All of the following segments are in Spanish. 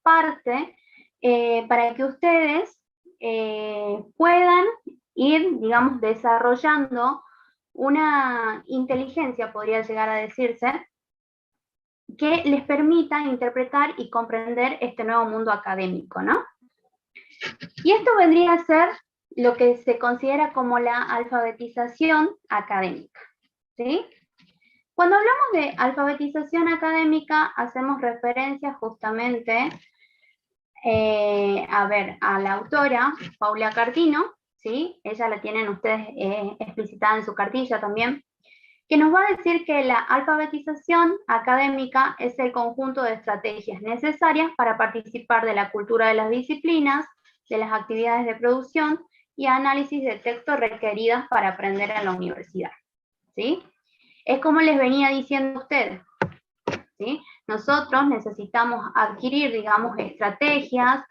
parte para que ustedes puedan ir, digamos, desarrollando una inteligencia, podría llegar a decirse, que les permita interpretar y comprender este nuevo mundo académico, ¿no? Y esto vendría a ser lo que se considera como la alfabetización académica, ¿sí? Cuando hablamos de alfabetización académica, hacemos referencia justamente a la autora, Paula Cartino, ¿sí? Ella la tienen ustedes explicitada en su cartilla también, que nos va a decir que la alfabetización académica es el conjunto de estrategias necesarias para participar de la cultura de las disciplinas, de las actividades de producción y análisis de textos requeridas para aprender en la universidad, ¿sí? Es como les venía diciendo a ustedes, ¿sí? Nosotros necesitamos adquirir, digamos, estrategias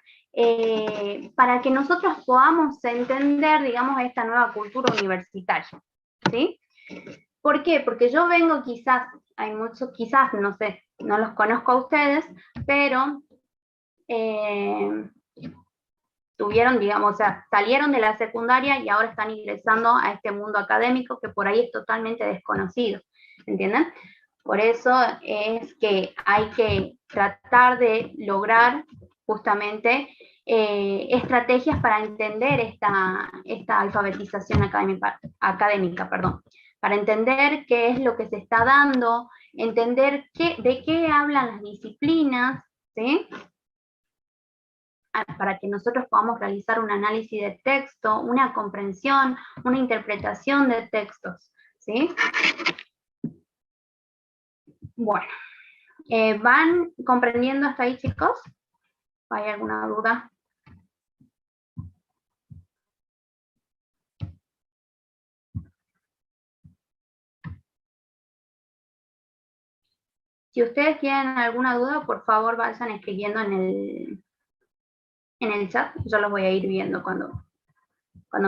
para que nosotros podamos entender, digamos, esta nueva cultura universitaria, ¿sí? ¿Por qué? Porque yo vengo quizás, hay muchos, quizás, no sé, no los conozco a ustedes, pero tuvieron, digamos, o sea, salieron de la secundaria y ahora están ingresando a este mundo académico que por ahí es totalmente desconocido, ¿entienden? Por eso es que hay que tratar de lograr justamente estrategias para entender esta alfabetización académica, perdón, para entender qué es lo que se está dando, entender de qué hablan las disciplinas, ¿sí? Para que nosotros podamos realizar un análisis de texto, una comprensión, una interpretación de textos, ¿sí? Bueno, ¿van comprendiendo hasta ahí, chicos? ¿Hay alguna duda? Si ustedes tienen alguna duda, por favor vayan escribiendo en el chat. Yo los voy a ir viendo cuando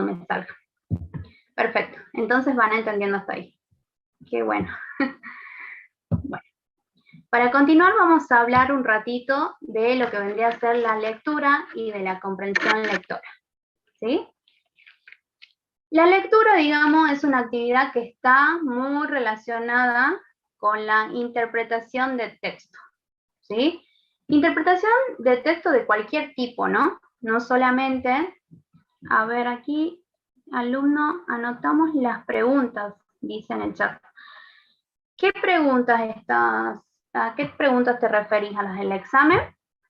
me salga. Perfecto, entonces van entendiendo hasta ahí. Qué bueno. Bueno, para continuar vamos a hablar un ratito de lo que vendría a ser la lectura y de la comprensión lectora, ¿sí? La lectura, digamos, es una actividad que está muy relacionada con la interpretación de texto, ¿sí? Interpretación de texto de cualquier tipo, ¿no? No solamente, a ver aquí, alumno, anotamos las preguntas, dice en el chat. ¿Qué preguntas a qué preguntas te referís? ¿A las del examen?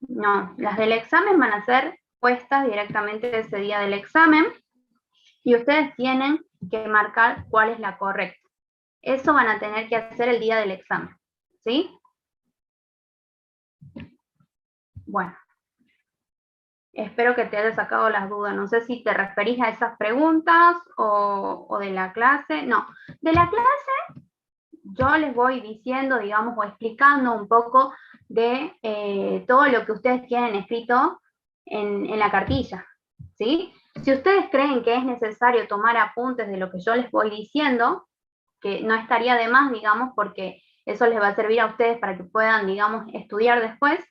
No, las del examen van a ser puestas directamente ese día del examen y ustedes tienen que marcar cuál es la correcta. Eso van a tener que hacer el día del examen, ¿sí? Bueno, espero que te haya sacado las dudas. No sé si te referís a esas preguntas o de la clase. No, de la clase yo les voy diciendo, digamos, o explicando un poco de todo lo que ustedes tienen escrito en la cartilla, ¿sí? Si ustedes creen que es necesario tomar apuntes de lo que yo les voy diciendo, que no estaría de más, digamos, porque eso les va a servir a ustedes para que puedan, digamos, estudiar después,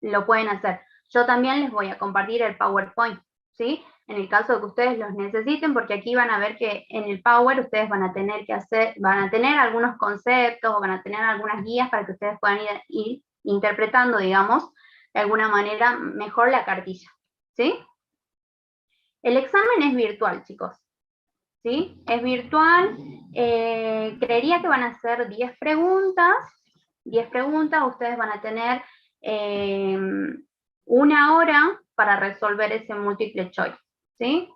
lo pueden hacer. Yo también les voy a compartir el PowerPoint, ¿sí? En el caso de que ustedes los necesiten, porque aquí van a ver que en el Power ustedes van a tener algunos conceptos o van a tener algunas guías para que ustedes puedan ir interpretando, digamos, de alguna manera mejor la cartilla, ¿sí? El examen es virtual, chicos, ¿sí? Es virtual, creería que van a ser 10 preguntas, ustedes van a tener 1 hora para resolver ese múltiple choice, ¿sí?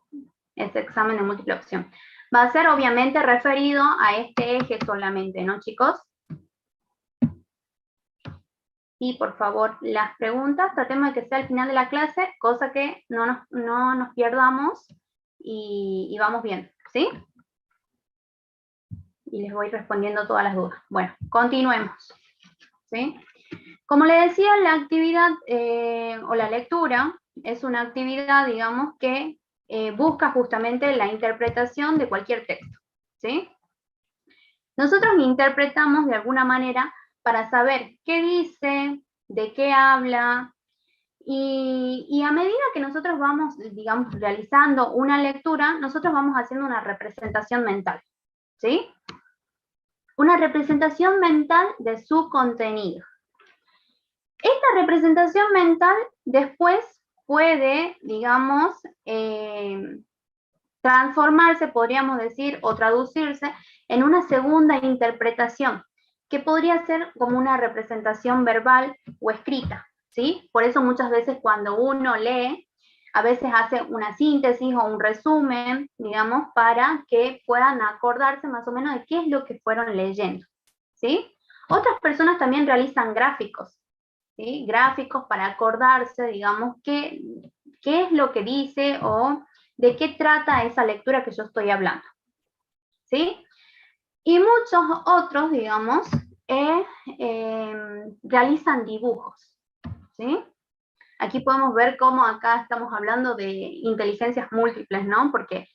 Ese examen de múltiple opción. Va a ser obviamente referido a este eje solamente, ¿no, chicos? Y por favor, las preguntas, tratemos de que sea al final de la clase, cosa que no nos pierdamos y vamos bien, ¿sí? Y les voy respondiendo todas las dudas. Bueno, continuemos, ¿sí? Como les decía, la actividad o la lectura es una actividad, digamos, que busca justamente la interpretación de cualquier texto, ¿sí? Nosotros interpretamos de alguna manera para saber qué dice, de qué habla, Y a medida que nosotros vamos, digamos, realizando una lectura, nosotros vamos haciendo una representación mental, ¿sí? Una representación mental de su contenido. Esta representación mental después puede, digamos, transformarse, podríamos decir, o traducirse en una segunda interpretación, que podría ser como una representación verbal o escrita, ¿sí? Por eso muchas veces cuando uno lee, a veces hace una síntesis o un resumen, digamos, para que puedan acordarse más o menos de qué es lo que fueron leyendo, ¿sí? Otras personas también realizan gráficos, ¿sí? Gráficos para acordarse, digamos, qué es lo que dice o de qué trata esa lectura que yo estoy hablando, ¿sí? Y muchos otros, digamos, realizan dibujos, ¿sí? Aquí podemos ver cómo acá estamos hablando de inteligencias múltiples, ¿no? Porque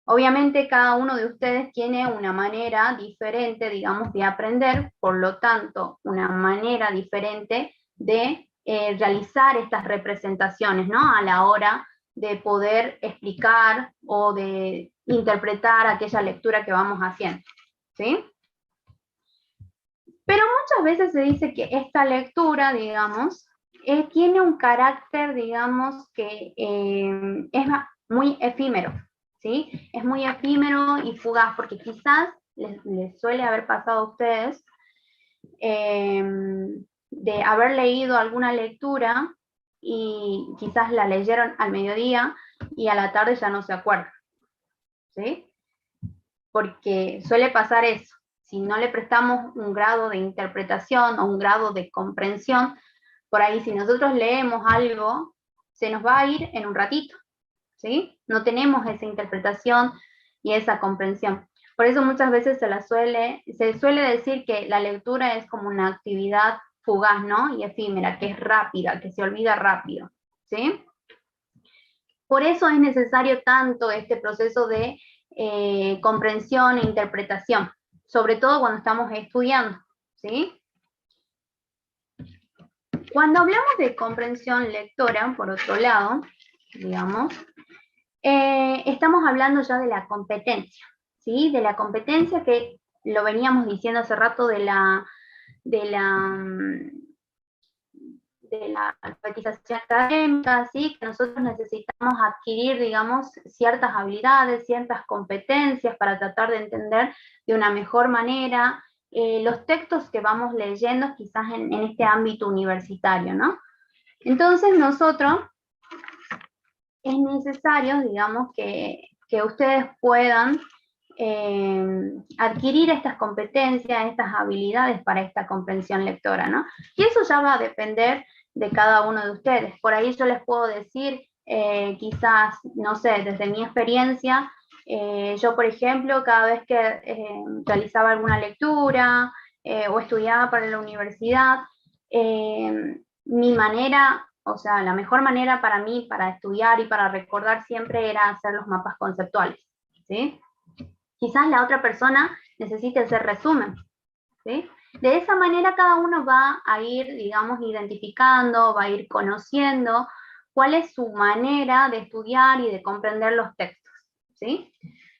obviamente cada uno de ustedes tiene una manera diferente, digamos, de aprender, por lo tanto, una manera diferente de realizar estas representaciones, ¿no? A la hora de poder explicar o de interpretar aquella lectura que vamos haciendo, ¿sí? Pero muchas veces se dice que esta lectura, digamos, tiene un carácter, digamos, que es muy efímero, ¿sí? Es muy efímero y fugaz, porque quizás les suele haber pasado a ustedes de haber leído alguna lectura y quizás la leyeron al mediodía y a la tarde ya no se acuerdan, ¿sí? Porque suele pasar eso. Si no le prestamos un grado de interpretación o un grado de comprensión, por ahí si nosotros leemos algo, se nos va a ir en un ratito, ¿sí? No tenemos esa interpretación y esa comprensión. Por eso muchas veces se suele decir que la lectura es como una actividad fugaz, ¿no? Y efímera, que es rápida, que se olvida rápido, ¿sí? Por eso es necesario tanto este proceso de comprensión e interpretación, sobre todo cuando estamos estudiando, ¿sí? Cuando hablamos de comprensión lectora, por otro lado, digamos, estamos hablando ya de la competencia, ¿sí? De la competencia que lo veníamos diciendo hace rato de la alfabetización académica, ¿sí? Que nosotros necesitamos adquirir, digamos, ciertas habilidades, ciertas competencias para tratar de entender de una mejor manera los textos que vamos leyendo quizás en este ámbito universitario, ¿no? Entonces nosotros es necesario, digamos, que ustedes puedan adquirir estas competencias, estas habilidades para esta comprensión lectora, ¿no? Y eso ya va a depender de cada uno de ustedes. Por ahí yo les puedo decir, quizás, no sé, desde mi experiencia, yo, por ejemplo, cada vez que realizaba alguna lectura o estudiaba para la universidad, mi manera, o sea, la mejor manera para mí, para estudiar y para recordar siempre era hacer los mapas conceptuales, ¿sí? Quizás la otra persona necesite hacer resumen, ¿sí? De esa manera cada uno va a ir, digamos, identificando, va a ir conociendo cuál es su manera de estudiar y de comprender los textos, ¿sí?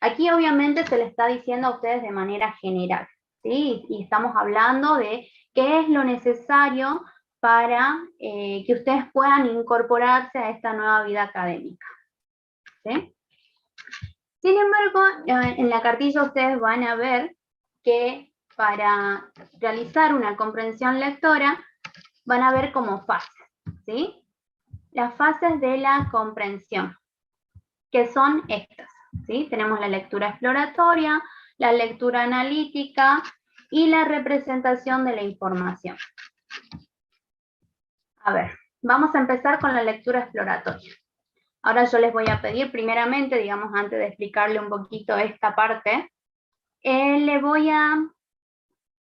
Aquí obviamente se le está diciendo a ustedes de manera general, ¿sí? Y estamos hablando de qué es lo necesario para que ustedes puedan incorporarse a esta nueva vida académica, ¿sí? Sin embargo, en la cartilla ustedes van a ver que para realizar una comprensión lectora van a ver como fases, ¿sí? Las fases de la comprensión, que son estas, ¿sí? Tenemos la lectura exploratoria, la lectura analítica y la representación de la información. A ver, vamos a empezar con la lectura exploratoria. Ahora yo les voy a pedir primeramente, digamos, antes de explicarle un poquito esta parte, le voy a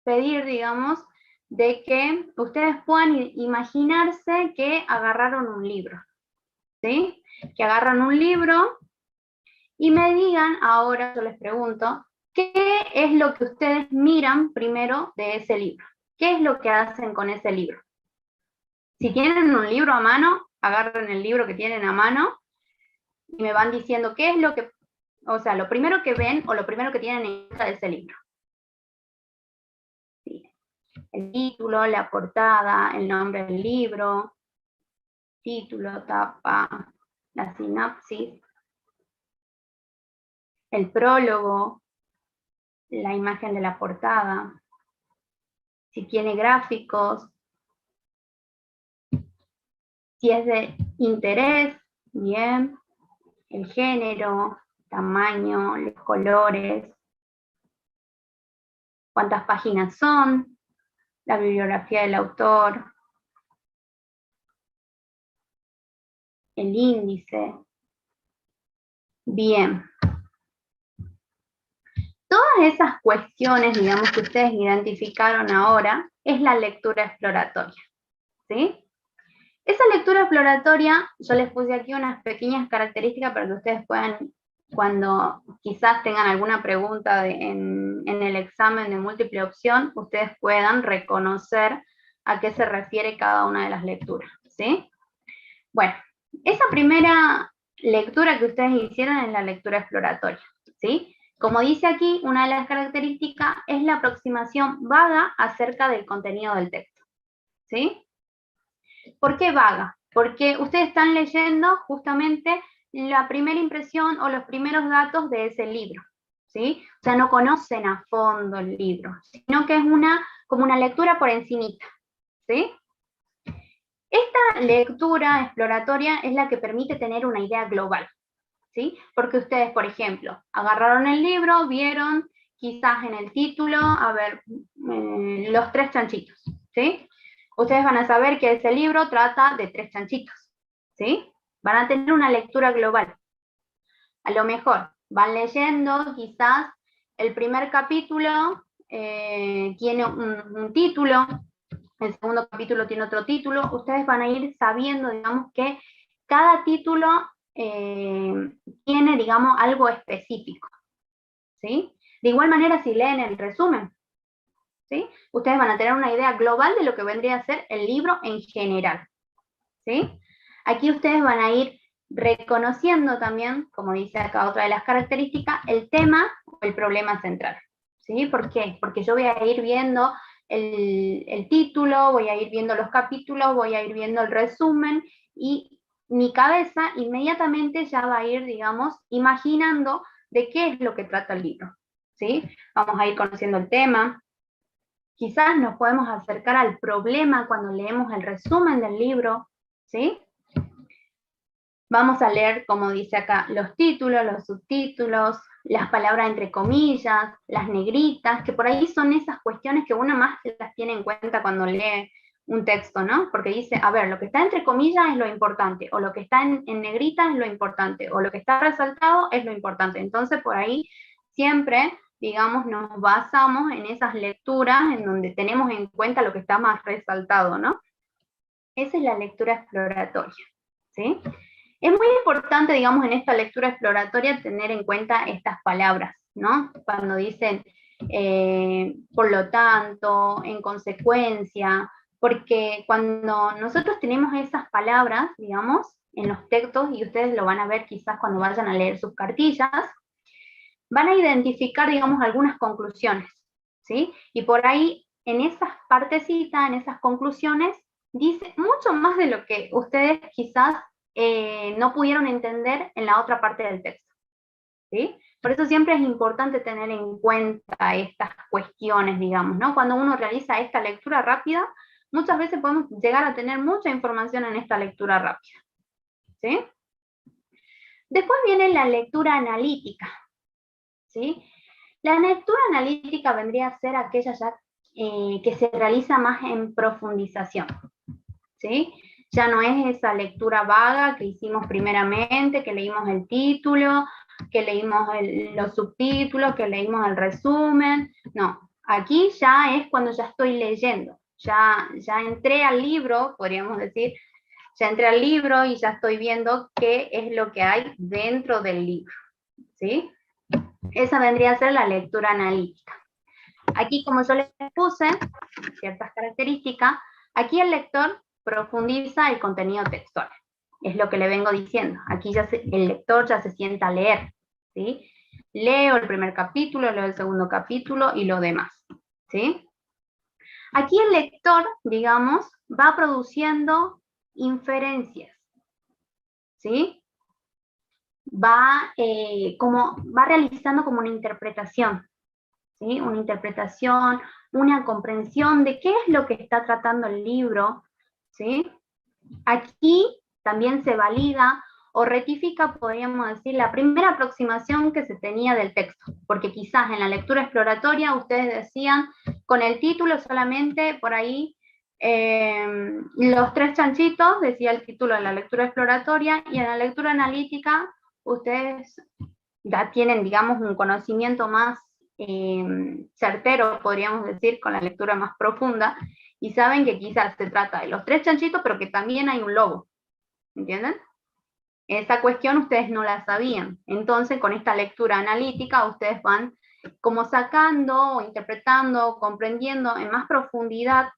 pedir, digamos, de que ustedes puedan imaginarse que agarraron un libro, ¿sí? Que agarran un libro y me digan, ahora yo les pregunto, ¿qué es lo que ustedes miran primero de ese libro? ¿Qué es lo que hacen con ese libro? Si tienen un libro a mano, agarren el libro que tienen a mano y me van diciendo qué es lo que, o sea, lo primero que ven o lo primero que tienen en cuenta de ese libro. Sí. El título, la portada, el nombre del libro, título, tapa, la sinopsis, el prólogo, la imagen de la portada, si tiene gráficos, si es de interés, bien, el género, tamaño, los colores, cuántas páginas son, la bibliografía del autor, el índice. Bien. Todas esas cuestiones, digamos, que ustedes identificaron ahora, es la lectura exploratoria, ¿sí? Esa lectura exploratoria, yo les puse aquí unas pequeñas características para que ustedes puedan, cuando quizás tengan alguna pregunta en el examen de múltiple opción, ustedes puedan reconocer a qué se refiere cada una de las lecturas, ¿sí? Bueno, esa primera lectura que ustedes hicieron es la lectura exploratoria, ¿sí? Como dice aquí, una de las características es la aproximación vaga acerca del contenido del texto, ¿sí? ¿Por qué vaga? Porque ustedes están leyendo justamente la primera impresión o los primeros datos de ese libro, ¿sí? O sea, no conocen a fondo el libro, sino que es como una lectura por encimita, ¿sí? Esta lectura exploratoria es la que permite tener una idea global, ¿sí? Porque ustedes, por ejemplo, agarraron el libro, vieron quizás en el título, a ver, los 3 chanchitos, ¿sí? Ustedes van a saber que ese libro trata de 3 chanchitos, ¿sí? Van a tener una lectura global. A lo mejor van leyendo, quizás el primer capítulo tiene un título, el segundo capítulo tiene otro título, ustedes van a ir sabiendo, digamos, que cada título tiene, digamos, algo específico, ¿sí? De igual manera, si leen el resumen, ¿sí? Ustedes van a tener una idea global de lo que vendría a ser el libro en general, ¿sí? Aquí ustedes van a ir reconociendo también, como dice acá otra de las características, el tema o el problema central, ¿sí? ¿Por qué? Porque yo voy a ir viendo el título, voy a ir viendo los capítulos, voy a ir viendo el resumen y mi cabeza inmediatamente ya va a ir, digamos, imaginando de qué es lo que trata el libro, ¿sí? Vamos a ir conociendo el tema, quizás nos podemos acercar al problema cuando leemos el resumen del libro, ¿sí? Vamos a leer, como dice acá, los títulos, los subtítulos, las palabras entre comillas, las negritas, que por ahí son esas cuestiones que uno más las tiene en cuenta cuando lee un texto, ¿no? Porque dice, a ver, lo que está entre comillas es lo importante, o lo que está en negrita es lo importante, o lo que está resaltado es lo importante. Entonces, por ahí siempre, digamos, nos basamos en esas lecturas en donde tenemos en cuenta lo que está más resaltado, ¿no? Esa es la lectura exploratoria, ¿sí? Es muy importante, digamos, en esta lectura exploratoria tener en cuenta estas palabras, ¿no? Cuando dicen, por lo tanto, en consecuencia, porque cuando nosotros tenemos esas palabras, digamos, en los textos, y ustedes lo van a ver quizás cuando vayan a leer sus cartillas, van a identificar, digamos, algunas conclusiones, ¿sí? Y por ahí, en esas partecitas, en esas conclusiones, dice mucho más de lo que ustedes quizás no pudieron entender en la otra parte del texto, ¿sí? Por eso siempre es importante tener en cuenta estas cuestiones, digamos, ¿no? Cuando uno realiza esta lectura rápida, muchas veces podemos llegar a tener mucha información en esta lectura rápida, ¿sí? Después viene la lectura analítica, ¿sí? La lectura analítica vendría a ser aquella ya que se realiza más en profundización, ¿sí? Ya no es esa lectura vaga que hicimos primeramente, que leímos el título, que leímos los subtítulos, que leímos el resumen. No, aquí ya es cuando ya estoy leyendo. Ya entré al libro, podríamos decir, ya entré al libro y ya estoy viendo qué es lo que hay dentro del libro, ¿sí? Esa vendría a ser la lectura analítica. Aquí, como yo les puse ciertas características, aquí el lector profundiza el contenido textual, Es lo que le vengo diciendo. Aquí ya el lector ya se sienta a leer, ¿sí? Leo el primer capítulo, leo el segundo capítulo y lo demás, ¿sí? Aquí el lector, digamos, va produciendo inferencias, ¿sí? Va realizando como una interpretación, ¿sí? Una interpretación, una comprensión de qué es lo que está tratando el libro, ¿sí? Aquí también se valida o rectifica, podríamos decir, la primera aproximación que se tenía del texto, porque quizás en la lectura exploratoria ustedes decían, con el título solamente, por ahí, los tres chanchitos, decía el título de la lectura exploratoria, y en la lectura analítica ustedes ya tienen, digamos, un conocimiento más certero, podríamos decir, con la lectura más profunda, y saben que quizás se trata de los tres chanchitos, pero que también hay un lobo, ¿entienden? Esa cuestión ustedes no la sabían. Entonces, con esta lectura analítica, ustedes van como sacando, o interpretando, o comprendiendo en más profundidad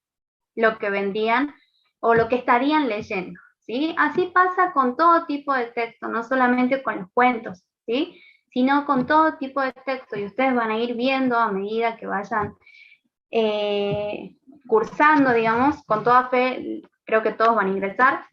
lo que vendrían o lo que estarían leyendo, ¿sí? Así pasa con todo tipo de texto, no solamente con los cuentos, ¿sí? Sino con todo tipo de texto, y ustedes van a ir viendo a medida que vayan cursando, digamos, con toda fe, creo que todos van a ingresar,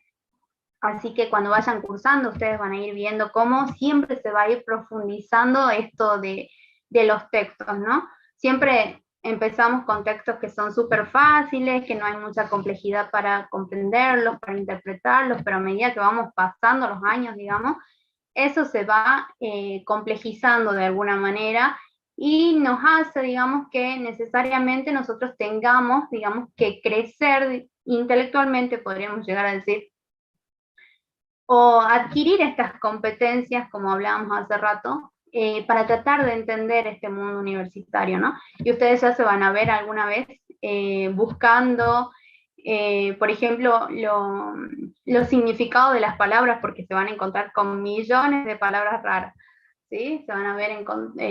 así que cuando vayan cursando, ustedes van a ir viendo cómo siempre se va a ir profundizando esto de los textos, ¿no? Siempre empezamos con textos que son súper fáciles, que no hay mucha complejidad para comprenderlos, para interpretarlos, pero a medida que vamos pasando los años, digamos, eso se va complejizando de alguna manera y nos hace, digamos, que necesariamente nosotros tengamos, digamos, que crecer intelectualmente, podríamos llegar a decir, o adquirir estas competencias, como hablábamos hace rato, para tratar de entender este mundo universitario, ¿no? Y ustedes ya se van a ver alguna vez buscando, por ejemplo, los significados de las palabras, porque se van a encontrar con millones de palabras raras, ¿sí? Se van a ver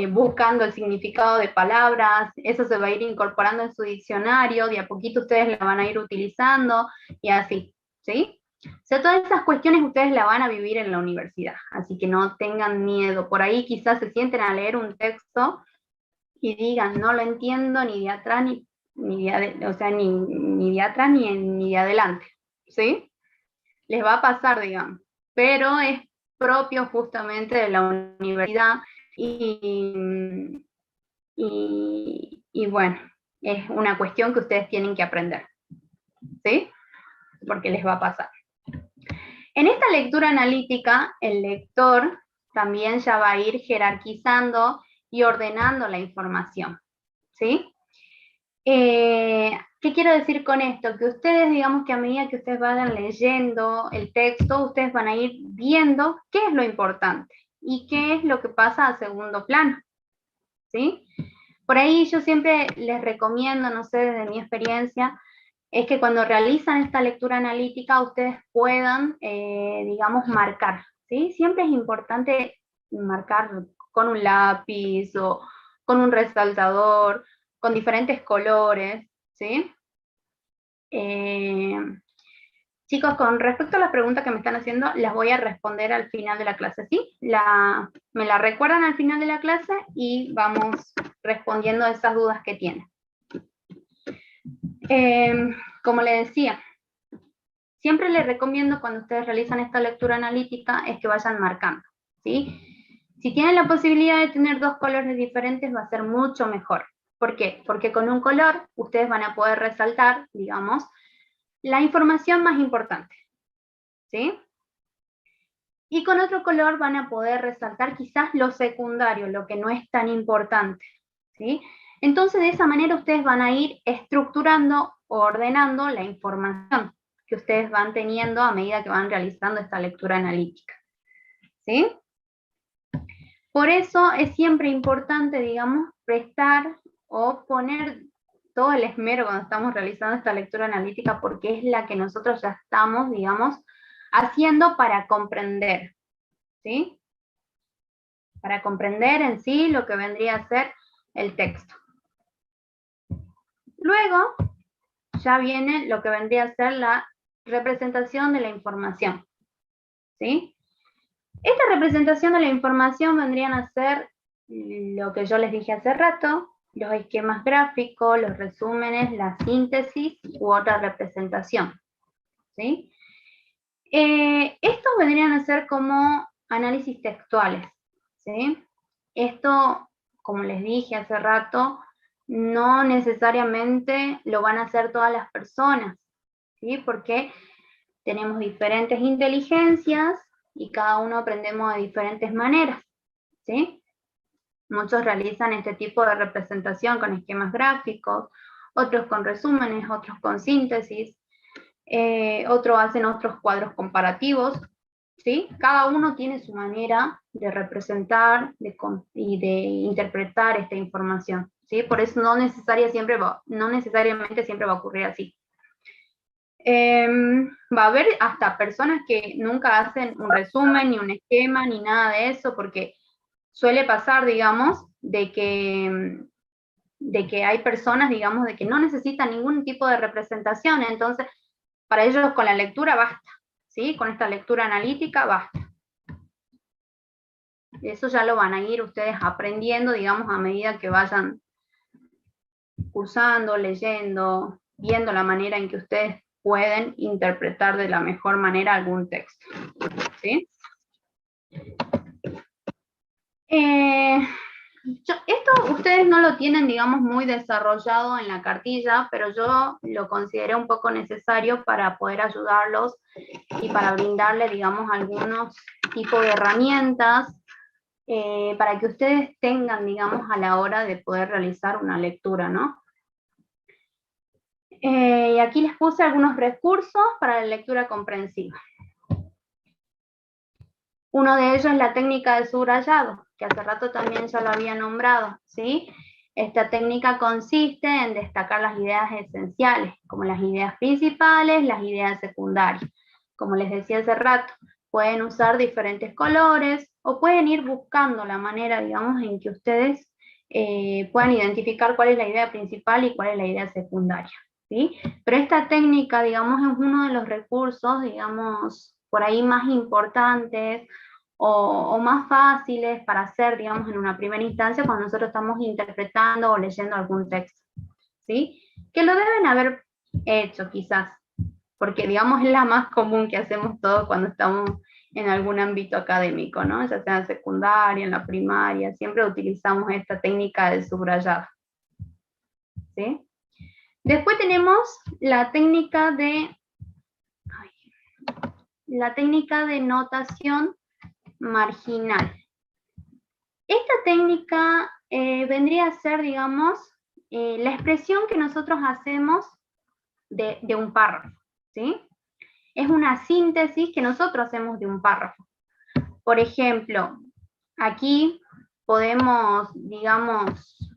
buscando el significado de palabras, eso se va a ir incorporando en su diccionario, de a poquito ustedes la van a ir utilizando, y así, ¿sí? O sea, todas esas cuestiones ustedes la van a vivir en la universidad, así que no tengan miedo. Por ahí quizás se sienten a leer un texto y digan, no lo entiendo ni de atrás ni de atrás ni de adelante, ¿sí? Les va a pasar, digamos, pero es propio justamente de la universidad y bueno, es una cuestión que ustedes tienen que aprender, ¿sí? Porque les va a pasar. En esta lectura analítica, el lector también ya va a ir jerarquizando y ordenando la información, ¿sí? ¿Qué quiero decir con esto? Que ustedes, digamos que a medida que ustedes vayan leyendo el texto, ustedes van a ir viendo qué es lo importante y qué es lo que pasa a segundo plano, ¿sí? Por ahí yo siempre les recomiendo, no sé, desde mi experiencia, es que cuando realizan esta lectura analítica ustedes puedan, digamos, marcar, ¿sí? Siempre es importante marcar con un lápiz o con un resaltador, con diferentes colores, ¿sí? Chicos, con respecto a las preguntas que me están haciendo, las voy a responder al final de la clase, ¿sí? Me la recuerdan al final de la clase y vamos respondiendo a esas dudas que tienen. Como les decía, siempre les recomiendo cuando ustedes realizan esta lectura analítica es que vayan marcando, ¿sí? Si tienen la posibilidad de tener dos colores diferentes va a ser mucho mejor. ¿Por qué? Porque con un color ustedes van a poder resaltar, digamos, la información más importante, ¿sí? Y con otro color van a poder resaltar quizás lo secundario, lo que no es tan importante, ¿sí? Entonces de esa manera ustedes van a ir estructurando o ordenando la información que ustedes van teniendo a medida que van realizando esta lectura analítica, ¿sí? Por eso es siempre importante, digamos, prestar o poner todo el esmero cuando estamos realizando esta lectura analítica, porque es la que nosotros ya estamos, digamos, haciendo para comprender, ¿sí? Para comprender en sí lo que vendría a ser el texto. Luego, ya viene lo que vendría a ser la representación de la información, ¿sí? Esta representación de la información vendrían a ser lo que yo les dije hace rato, los esquemas gráficos, los resúmenes, la síntesis u otra representación, ¿sí? Estos vendrían a ser como análisis textuales, ¿sí? Esto, como les dije hace rato, no necesariamente lo van a hacer todas las personas, ¿sí? Porque tenemos diferentes inteligencias y cada uno aprendemos de diferentes maneras, ¿sí? Muchos realizan este tipo de representación con esquemas gráficos, otros con resúmenes, otros con síntesis, otros hacen otros cuadros comparativos, ¿sí? Cada uno tiene su manera de representar y de interpretar esta información, ¿sí? Por eso no necesariamente siempre va a ocurrir así. Va a haber hasta personas que nunca hacen un resumen, ni un esquema, ni nada de eso, porque suele pasar, digamos, de que hay personas, digamos, de que no necesitan ningún tipo de representación, entonces para ellos con la lectura basta, ¿sí? Con esta lectura analítica basta. Eso ya lo van a ir ustedes aprendiendo, digamos, a medida que vayan cursando, leyendo, viendo la manera en que ustedes pueden interpretar de la mejor manera algún texto, ¿sí? Esto ustedes no lo tienen, digamos, muy desarrollado en la cartilla, pero yo lo consideré un poco necesario para poder ayudarlos y para brindarle, digamos, algunos tipos de herramientas para que ustedes tengan, digamos, a la hora de poder realizar una lectura, ¿no? Y aquí les puse algunos recursos para la lectura comprensiva. Uno de ellos es la técnica de subrayado, que hace rato también ya lo había nombrado, ¿sí? Esta técnica consiste en destacar las ideas esenciales, como las ideas principales, las ideas secundarias. Como les decía hace rato, pueden usar diferentes colores o pueden ir buscando la manera, digamos, en que ustedes puedan identificar cuál es la idea principal y cuál es la idea secundaria, ¿sí? Pero esta técnica, digamos, es uno de los recursos, digamos, por ahí más importantes o más fáciles para hacer, digamos, en una primera instancia cuando nosotros estamos interpretando o leyendo algún texto, ¿sí? Que lo deben haber hecho quizás, porque digamos es la más común que hacemos todos cuando estamos en algún ámbito académico, ¿no? Ya sea en secundaria, en la primaria, siempre utilizamos esta técnica de subrayado, ¿sí? Después tenemos la técnica de notación marginal. Esta técnica vendría a ser, digamos, la expresión que nosotros hacemos de un párrafo, ¿sí? Es una síntesis que nosotros hacemos de un párrafo. Por ejemplo, aquí podemos, digamos,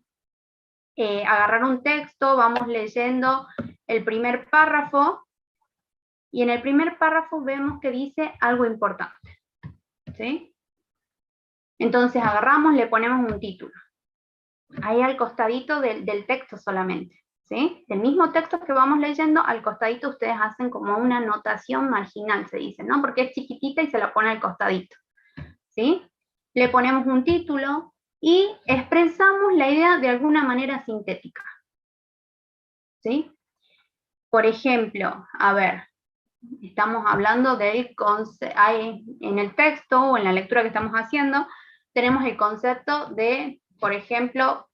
agarrar un texto, vamos leyendo el primer párrafo, y en el primer párrafo vemos que dice algo importante, ¿sí? Entonces agarramos, le ponemos un título, ahí al costadito del texto solamente, ¿sí? Del mismo texto que vamos leyendo, al costadito ustedes hacen como una anotación marginal, se dice, ¿no? Porque es chiquitita y se la pone al costadito, ¿sí? Le ponemos un título y expresamos la idea de alguna manera sintética, ¿sí? Por ejemplo, a ver, estamos hablando del concepto, en el texto o en la lectura que estamos haciendo, tenemos el concepto de, por ejemplo,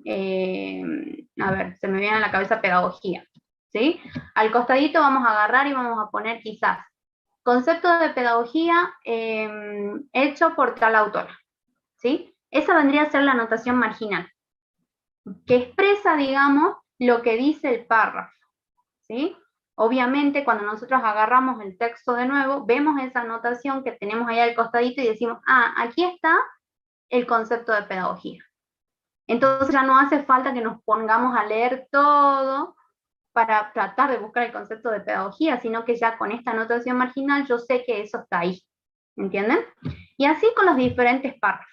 a ver, se me viene a la cabeza pedagogía, ¿sí? Al costadito vamos a agarrar y vamos a poner quizás concepto de pedagogía hecho por tal autora, ¿sí? Esa vendría a ser la anotación marginal, que expresa, digamos, lo que dice el párrafo, ¿sí? Obviamente, cuando nosotros agarramos el texto de nuevo, vemos esa anotación que tenemos ahí al costadito y decimos, ah, aquí está el concepto de pedagogía. Entonces ya no hace falta que nos pongamos a leer todo para tratar de buscar el concepto de pedagogía, sino que ya con esta anotación marginal yo sé que eso está ahí, ¿entienden? Y así con los diferentes párrafos.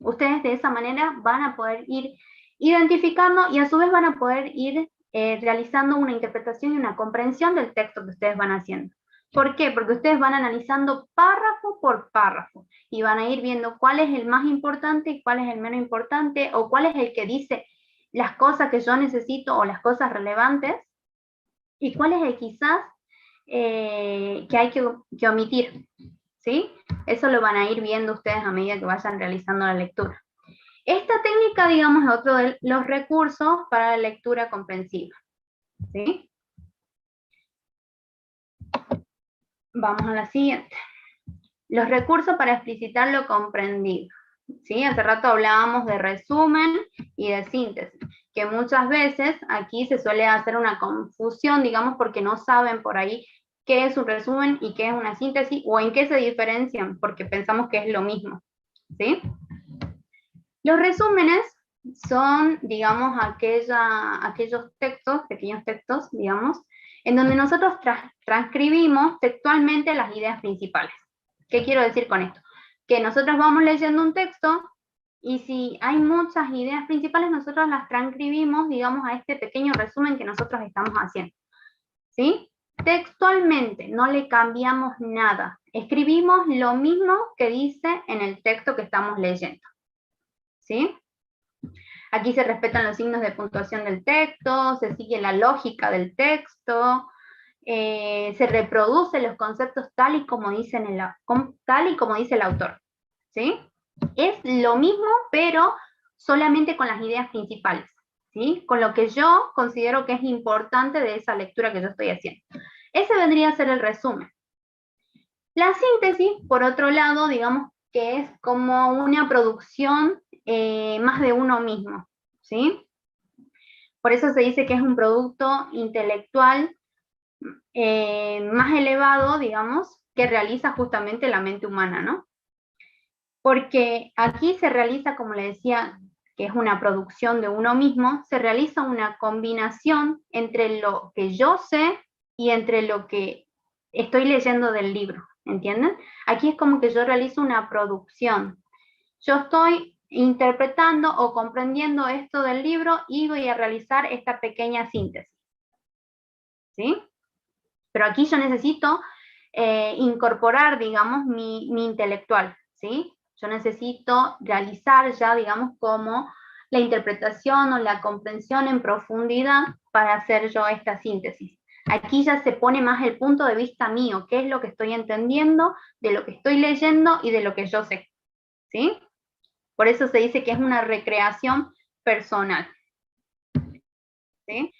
Ustedes de esa manera van a poder ir identificando y a su vez van a poder ir realizando una interpretación y una comprensión del texto que ustedes van haciendo. ¿Por qué? Porque ustedes van analizando párrafo por párrafo y van a ir viendo cuál es el más importante y cuál es el menos importante, o cuál es el que dice las cosas que yo necesito o las cosas relevantes, y cuál es el quizás que hay que omitir, ¿sí? Eso lo van a ir viendo ustedes a medida que vayan realizando la lectura. Esta técnica, digamos, es otro de los recursos para la lectura comprensiva, ¿sí? Vamos a la siguiente. Los recursos para explicitar lo comprendido, ¿sí? Hace rato hablábamos de resumen y de síntesis, que muchas veces aquí se suele hacer una confusión, digamos, porque no saben por ahí qué es un resumen y qué es una síntesis, o en qué se diferencian, porque pensamos que es lo mismo, ¿sí? Los resúmenes son, digamos, aquellos textos, pequeños textos, digamos, en donde nosotros transcribimos textualmente las ideas principales. ¿Qué quiero decir con esto? Que nosotros vamos leyendo un texto y si hay muchas ideas principales, nosotros las transcribimos, digamos, a este pequeño resumen que nosotros estamos haciendo, ¿sí? Textualmente, no le cambiamos nada. Escribimos lo mismo que dice en el texto que estamos leyendo, ¿sí? Aquí se respetan los signos de puntuación del texto, se sigue la lógica del texto, se reproducen los conceptos tal y como dice el autor, ¿sí? Es lo mismo, pero solamente con las ideas principales, ¿sí? Con lo que yo considero que es importante de esa lectura que yo estoy haciendo. Ese vendría a ser el resumen. La síntesis, por otro lado, digamos que es como una producción más de uno mismo, ¿sí? Por eso se dice que es un producto intelectual más elevado, digamos, que realiza justamente la mente humana, ¿no? Porque aquí se realiza, como le decía, que es una producción de uno mismo, se realiza una combinación entre lo que yo sé y entre lo que estoy leyendo del libro, ¿entienden? Aquí es como que yo realizo una producción. Yo estoy interpretando o comprendiendo esto del libro y voy a realizar esta pequeña síntesis, ¿sí? Pero aquí yo necesito incorporar, digamos, mi intelectual, ¿sí? Yo necesito realizar ya, digamos, como la interpretación o la comprensión en profundidad para hacer yo esta síntesis. Aquí ya se pone más el punto de vista mío, qué es lo que estoy entendiendo, de lo que estoy leyendo y de lo que yo sé, ¿sí? Por eso se dice que es una recreación personal, ¿sí?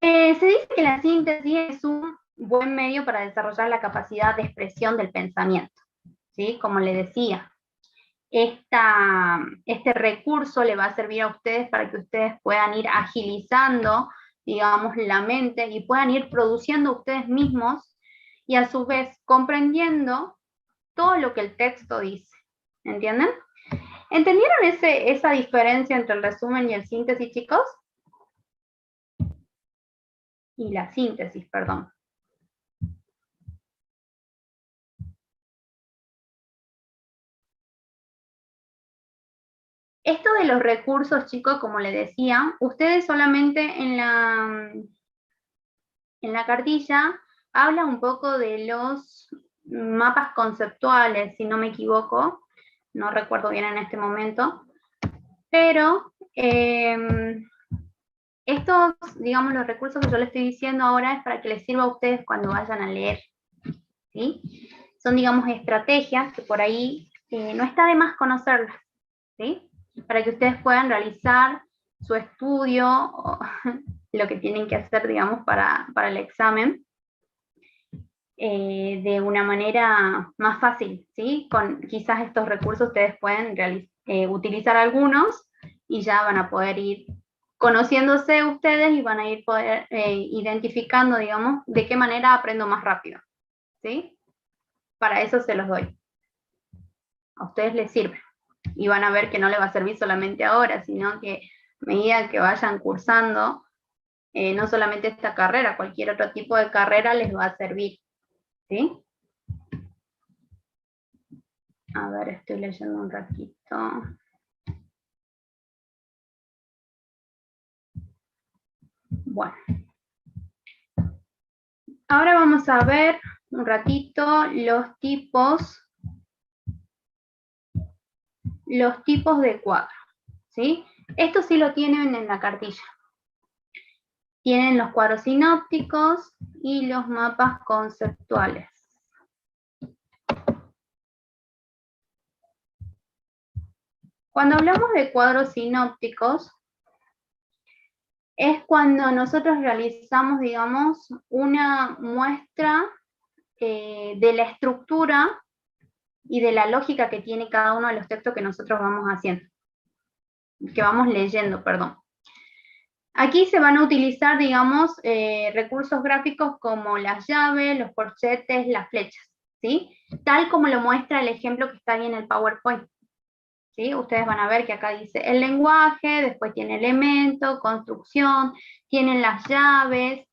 Se dice que la síntesis es un buen medio para desarrollar la capacidad de expresión del pensamiento, ¿sí? Como le decía, este recurso le va a servir a ustedes para que ustedes puedan ir agilizando, digamos, la mente y puedan ir produciendo ustedes mismos y a su vez comprendiendo todo lo que el texto dice, ¿entienden? ¿Entendieron esa diferencia entre el resumen y el síntesis, chicos? Y la síntesis, perdón. Esto de los recursos, chicos, como les decía, ustedes solamente en la cartilla habla un poco de los mapas conceptuales, si no me equivoco, no recuerdo bien en este momento, pero estos, digamos, los recursos que yo les estoy diciendo ahora es para que les sirva a ustedes cuando vayan a leer, ¿sí? Son, digamos, estrategias que por ahí no está de más conocerlas, ¿sí? Para que ustedes puedan realizar su estudio, o lo que tienen que hacer, digamos, para el examen, de una manera más fácil, ¿sí? Con quizás estos recursos ustedes pueden utilizar algunos y ya van a poder ir conociéndose ustedes y van a ir poder identificando, digamos, de qué manera aprendo más rápido, ¿sí? Para eso se los doy. A ustedes les sirve. Y van a ver que no les va a servir solamente ahora, sino que a medida que vayan cursando, no solamente esta carrera, cualquier otro tipo de carrera les va a servir, ¿sí? A ver, estoy leyendo un ratito. Bueno. Ahora vamos a ver un ratito los tipos de cuadro, ¿sí? Esto sí lo tienen en la cartilla. Tienen los cuadros sinópticos y los mapas conceptuales. Cuando hablamos de cuadros sinópticos, es cuando nosotros realizamos, digamos, una muestra de la estructura y de la lógica que tiene cada uno de los textos que nosotros vamos haciendo, que vamos leyendo, perdón. Aquí se van a utilizar, digamos, recursos gráficos como las llaves, los corchetes, las flechas, ¿sí? Tal como lo muestra el ejemplo que está ahí en el PowerPoint, ¿sí? Ustedes van a ver que acá dice el lenguaje, después tiene elemento, construcción, tienen las llaves,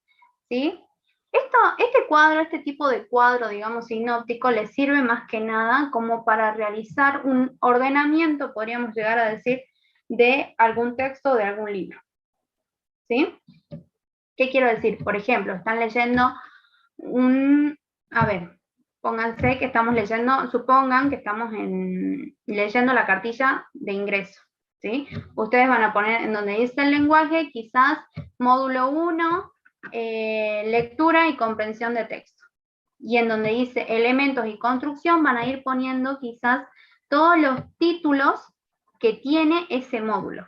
¿sí? Este cuadro, este tipo de cuadro, digamos, sinóptico, les sirve más que nada como para realizar un ordenamiento, podríamos llegar a decir, de algún texto, de algún libro, ¿sí? ¿Qué quiero decir? Por ejemplo, están leyendo a ver, pónganse que estamos leyendo, supongan que estamos leyendo la cartilla de ingreso, ¿sí? Ustedes van a poner en donde dice el lenguaje, quizás módulo 1, lectura y comprensión de texto. Y en donde dice elementos y construcción van a ir poniendo quizás todos los títulos que tiene ese módulo,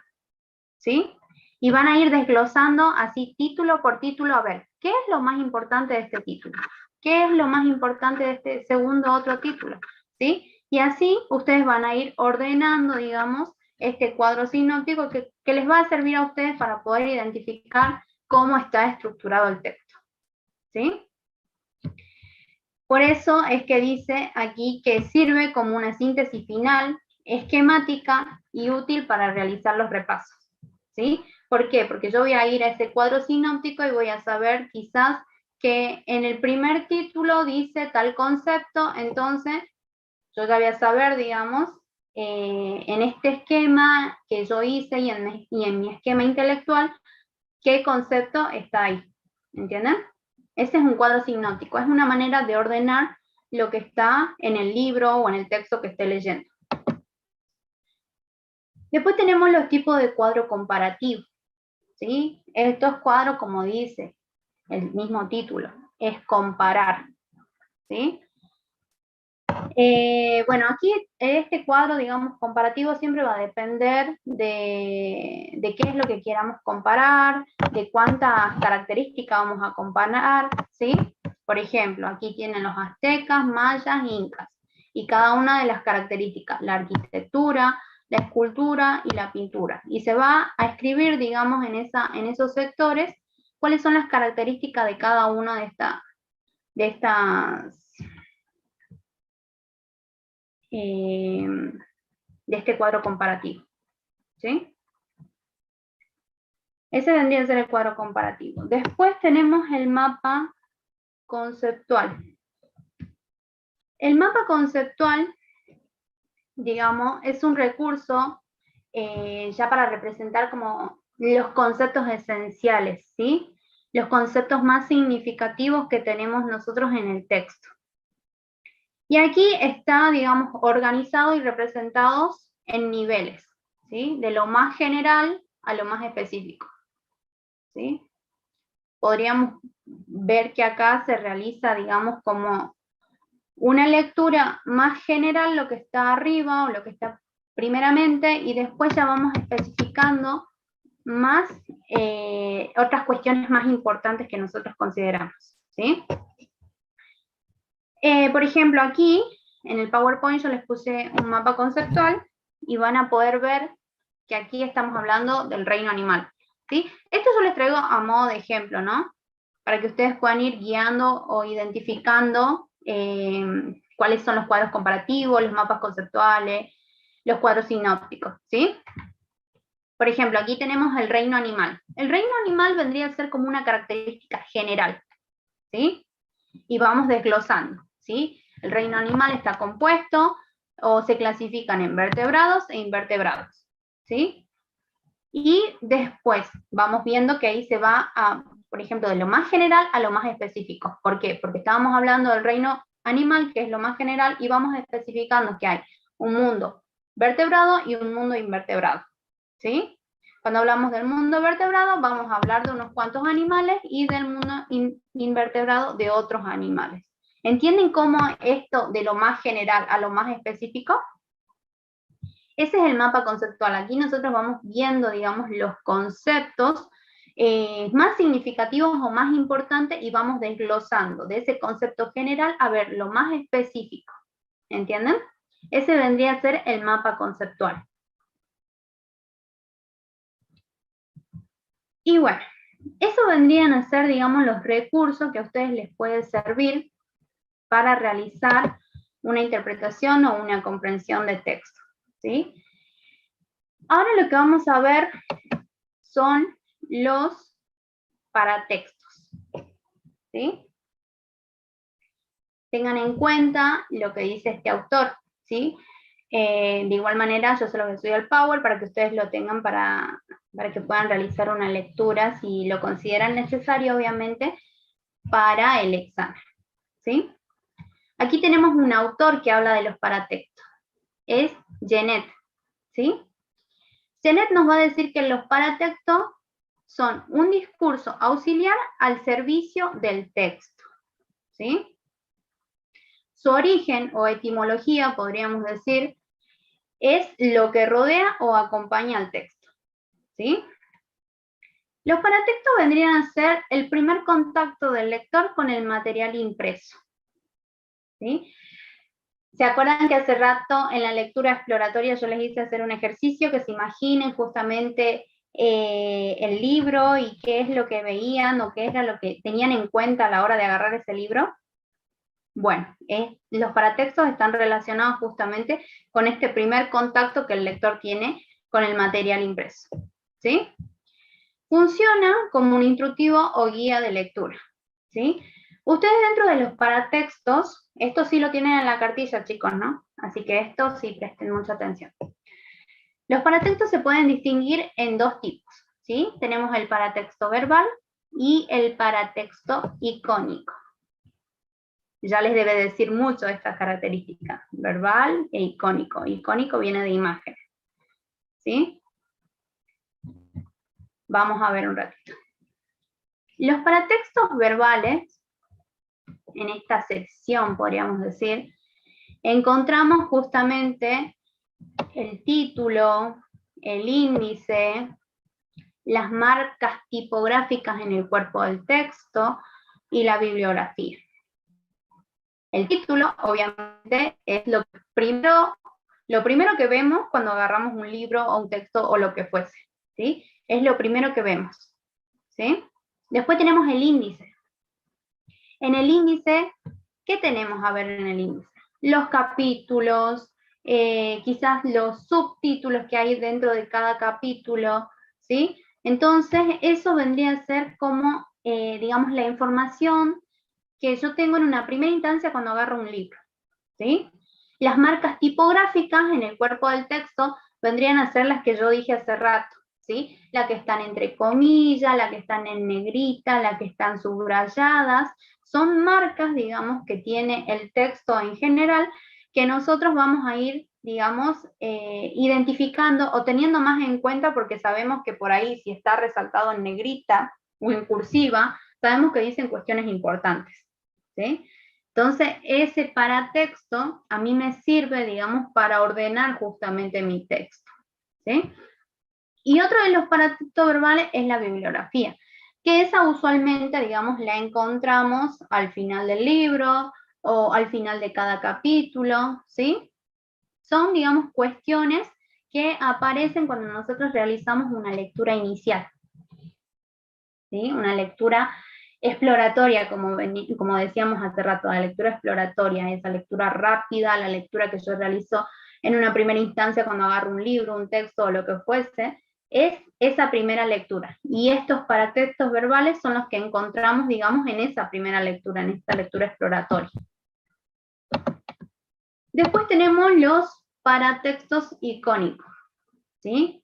¿sí? Y van a ir desglosando así título por título, a ver, ¿qué es lo más importante de este título? ¿Qué es lo más importante de este segundo otro título? ¿Sí? Y así ustedes van a ir ordenando, digamos, este cuadro sinóptico que les va a servir a ustedes para poder identificar cómo está estructurado el texto, ¿sí? Por eso es que dice aquí que sirve como una síntesis final, esquemática y útil para realizar los repasos, ¿sí? ¿Por qué? Porque yo voy a ir a ese cuadro sinóptico y voy a saber quizás que en el primer título dice tal concepto, entonces yo ya voy a saber, digamos, en este esquema que yo hice y en mi esquema intelectual, qué concepto está ahí, ¿entienden? Ese es un cuadro sinóptico, es una manera de ordenar lo que está en el libro o en el texto que esté leyendo. Después tenemos los tipos de cuadro comparativo, ¿sí? Estos cuadros, como dice el mismo título, es comparar, ¿sí? Bueno, aquí este cuadro, digamos, comparativo siempre va a depender de qué es lo que queramos comparar, de cuántas características vamos a comparar, ¿sí? Por ejemplo, aquí tienen los aztecas, mayas, incas, y cada una de las características, la arquitectura, la escultura y la pintura. Y se va a escribir, digamos, en esos sectores, cuáles son las características de cada una de estas de este cuadro comparativo, ¿sí? Ese vendría a ser el cuadro comparativo. Después tenemos el mapa conceptual. El mapa conceptual, digamos, es un recurso ya para representar como los conceptos esenciales, ¿sí? Los conceptos más significativos que tenemos nosotros en el texto. Y aquí está, digamos, organizado y representados en niveles, ¿sí? De lo más general a lo más específico, ¿sí? Podríamos ver que acá se realiza, digamos, como una lectura más general, lo que está arriba o lo que está primeramente, y después ya vamos especificando más otras cuestiones más importantes que nosotros consideramos, ¿sí? Por ejemplo, aquí en el PowerPoint yo les puse un mapa conceptual y van a poder ver que aquí estamos hablando del reino animal, ¿sí? Esto yo les traigo a modo de ejemplo, ¿no? Para que ustedes puedan ir guiando o identificando cuáles son los cuadros comparativos, los mapas conceptuales, los cuadros sinópticos, ¿sí? Por ejemplo, aquí tenemos el reino animal. El reino animal vendría a ser como una característica general, ¿sí? Y vamos desglosando, ¿sí? El reino animal está compuesto o se clasifican en vertebrados e invertebrados, ¿sí? Y después vamos viendo que ahí se va a por ejemplo, de lo más general a lo más específico. ¿Por qué? Porque estábamos hablando del reino animal, que es lo más general, y vamos especificando que hay un mundo vertebrado y un mundo invertebrado, ¿sí? Cuando hablamos del mundo vertebrado, vamos a hablar de unos cuantos animales y del mundo invertebrado de otros animales. ¿Entienden cómo esto de lo más general a lo más específico? Ese es el mapa conceptual. Aquí nosotros vamos viendo, digamos, los conceptos más significativos o más importantes y vamos desglosando de ese concepto general a ver lo más específico. ¿Entienden? Ese vendría a ser el mapa conceptual. Y bueno, eso vendrían a ser, digamos, los recursos que a ustedes les puede servir para realizar una interpretación o una comprensión de texto, ¿sí? Ahora lo que vamos a ver son los paratextos, ¿sí? Tengan en cuenta lo que dice este autor, ¿sí? De igual manera, yo se los voy al Power para que ustedes lo tengan para que puedan realizar una lectura, si lo consideran necesario, obviamente, para el examen, ¿sí? Aquí tenemos un autor que habla de los paratextos, es Genet, ¿sí? Genet nos va a decir que los paratextos son un discurso auxiliar al servicio del texto, ¿sí? Su origen o etimología, podríamos decir, es lo que rodea o acompaña al texto, ¿sí? Los paratextos vendrían a ser el primer contacto del lector con el material impreso, ¿sí? ¿Se acuerdan que hace rato en la lectura exploratoria yo les hice hacer un ejercicio que se imaginen justamente el libro y qué es lo que veían o qué era lo que tenían en cuenta a la hora de agarrar ese libro? Bueno, los paratextos están relacionados justamente con este primer contacto que el lector tiene con el material impreso, ¿sí? Funciona como un instructivo o guía de lectura, ¿sí? Ustedes dentro de los paratextos, esto sí lo tienen en la cartilla, chicos, ¿no? Así que esto sí, presten mucha atención. Los paratextos se pueden distinguir en dos tipos, ¿sí? Tenemos el paratexto verbal y el paratexto icónico. Ya les debe decir mucho estas características, verbal e icónico. Icónico viene de imagen, ¿sí? Vamos a ver un ratito. Los paratextos verbales, en esta sección podríamos decir, encontramos justamente el título, el índice, las marcas tipográficas en el cuerpo del texto y la bibliografía. El título, obviamente, es lo primero que vemos cuando agarramos un libro o un texto o lo que fuese, ¿sí? Es lo primero que vemos, ¿sí? Después tenemos el índice. En el índice, ¿qué tenemos a ver en el índice? Los capítulos, quizás los subtítulos que hay dentro de cada capítulo, ¿sí? Entonces, eso vendría a ser como, digamos, la información que yo tengo en una primera instancia cuando agarro un libro, ¿sí? Las marcas tipográficas en el cuerpo del texto vendrían a ser las que yo dije hace rato, ¿sí? Las que están entre comillas, las que están en negrita, las que están subrayadas, son marcas, digamos, que tiene el texto en general, que nosotros vamos a ir, digamos, identificando o teniendo más en cuenta porque sabemos que por ahí, si está resaltado en negrita o en cursiva, sabemos que dicen cuestiones importantes, ¿sí? Entonces, ese paratexto a mí me sirve, digamos, para ordenar justamente mi texto, ¿sí? Y otro de los paratextos verbales es la bibliografía, que esa usualmente, digamos, la encontramos al final del libro o al final de cada capítulo, ¿sí? Son, digamos, cuestiones que aparecen cuando nosotros realizamos una lectura inicial, ¿sí? Una lectura exploratoria, como decíamos hace rato, la lectura exploratoria, esa lectura rápida, la lectura que yo realizo en una primera instancia cuando agarro un libro, un texto o lo que fuese, es esa primera lectura. Y estos paratextos verbales son los que encontramos, digamos, en esa primera lectura, en esta lectura exploratoria. Después tenemos los paratextos icónicos, ¿sí?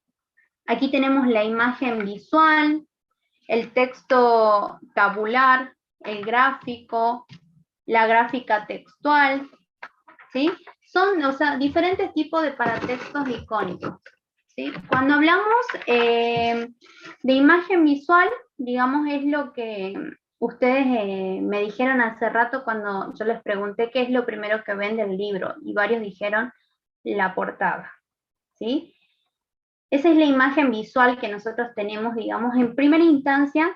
Aquí tenemos la imagen visual, el texto tabular, el gráfico, la gráfica textual, ¿sí? Son, o sea, diferentes tipos de paratextos icónicos, ¿sí? Cuando hablamos de imagen visual, digamos, es lo que ustedes me dijeron hace rato cuando yo les pregunté qué es lo primero que ven del libro, y varios dijeron la portada, ¿sí? Esa es la imagen visual que nosotros tenemos, digamos, en primera instancia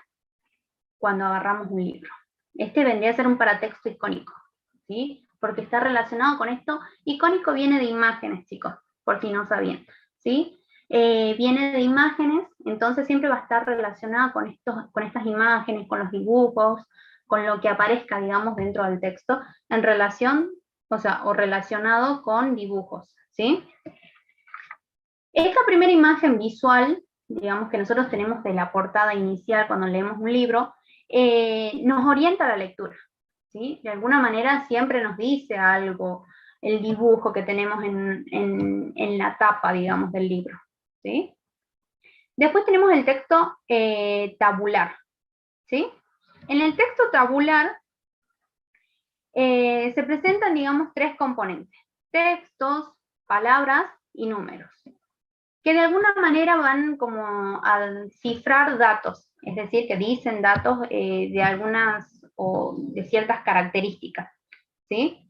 cuando agarramos un libro. Este vendría a ser un paratexto icónico, ¿sí? Porque está relacionado con esto. Icónico viene de imágenes, chicos, por si no sabían, ¿sí? Viene de imágenes, entonces siempre va a estar relacionado con estas imágenes, con los dibujos, con lo que aparezca, digamos, dentro del texto, en relación, o sea, o relacionado con dibujos, ¿sí? Esta primera imagen visual, digamos, que nosotros tenemos de la portada inicial cuando leemos un libro, nos orienta a la lectura, ¿sí? De alguna manera siempre nos dice algo el dibujo que tenemos en la tapa, digamos, del libro, ¿sí? Después tenemos el texto tabular, ¿sí? En el texto tabular se presentan, digamos, tres componentes: textos, palabras y números, que de alguna manera van como a cifrar datos, es decir, que dicen datos de algunas o de ciertas características, ¿sí?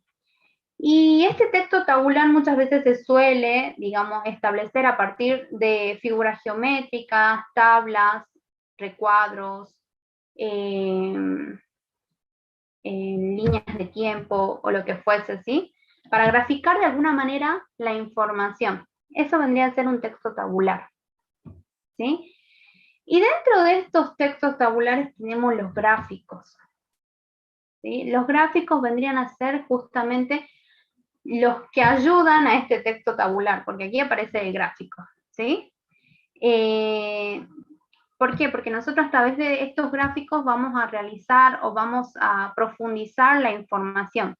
Y este texto tabular muchas veces se suele, digamos, establecer a partir de figuras geométricas, tablas, recuadros, líneas de tiempo o lo que fuese, ¿sí? Para graficar de alguna manera la información. Eso vendría a ser un texto tabular, ¿sí? Y dentro de estos textos tabulares tenemos los gráficos, ¿sí? Los gráficos vendrían a ser justamente los que ayudan a este texto tabular, porque aquí aparece el gráfico, ¿sí? ¿Por qué? Porque nosotros a través de estos gráficos vamos a realizar o vamos a profundizar la información.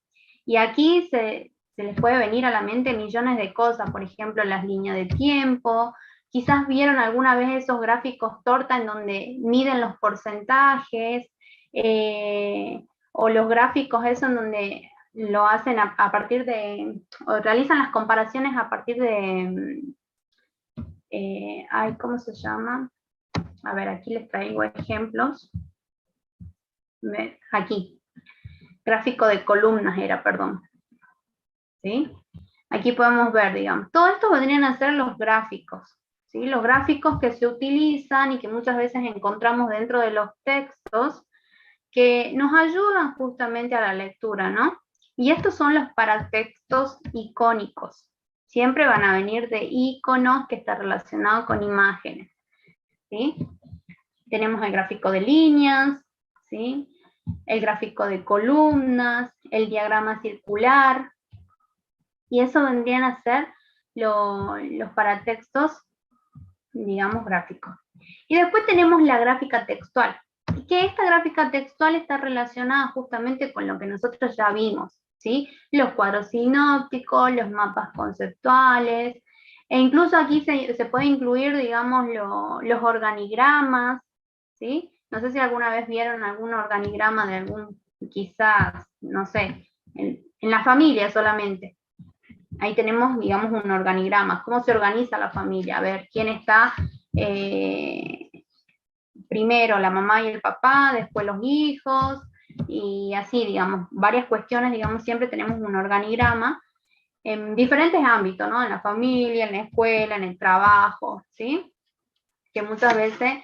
Y aquí se les puede venir a la mente millones de cosas, por ejemplo, las líneas de tiempo. Quizás vieron alguna vez esos gráficos torta en donde miden los porcentajes, o los gráficos esos en donde lo hacen a partir de, o realizan las comparaciones a partir de, ¿cómo se llama? A ver, aquí les traigo ejemplos. Aquí, gráfico de columnas era, perdón. ¿Sí? Aquí podemos ver, digamos, todo esto vendrían a ser los gráficos, ¿sí? Los gráficos que se utilizan y que muchas veces encontramos dentro de los textos que nos ayudan justamente a la lectura, ¿no? Y estos son los paratextos icónicos. Siempre van a venir de iconos que está relacionado con imágenes, ¿sí? Tenemos el gráfico de líneas, ¿sí? El gráfico de columnas, el diagrama circular, y eso vendrían a ser los paratextos, digamos, gráficos. Y después tenemos la gráfica textual, que esta gráfica textual está relacionada justamente con lo que nosotros ya vimos, ¿sí? Los cuadros sinópticos, los mapas conceptuales, e incluso aquí se puede incluir, digamos, los organigramas, ¿sí? No sé si alguna vez vieron algún organigrama de algún, quizás, no sé, en la familia solamente. Ahí tenemos, digamos, un organigrama. ¿Cómo se organiza la familia? A ver, ¿quién está primero, la mamá y el papá, después los hijos, y así, digamos, varias cuestiones, digamos, siempre tenemos un organigrama en diferentes ámbitos, ¿no? En la familia, en la escuela, en el trabajo, ¿sí? Que muchas veces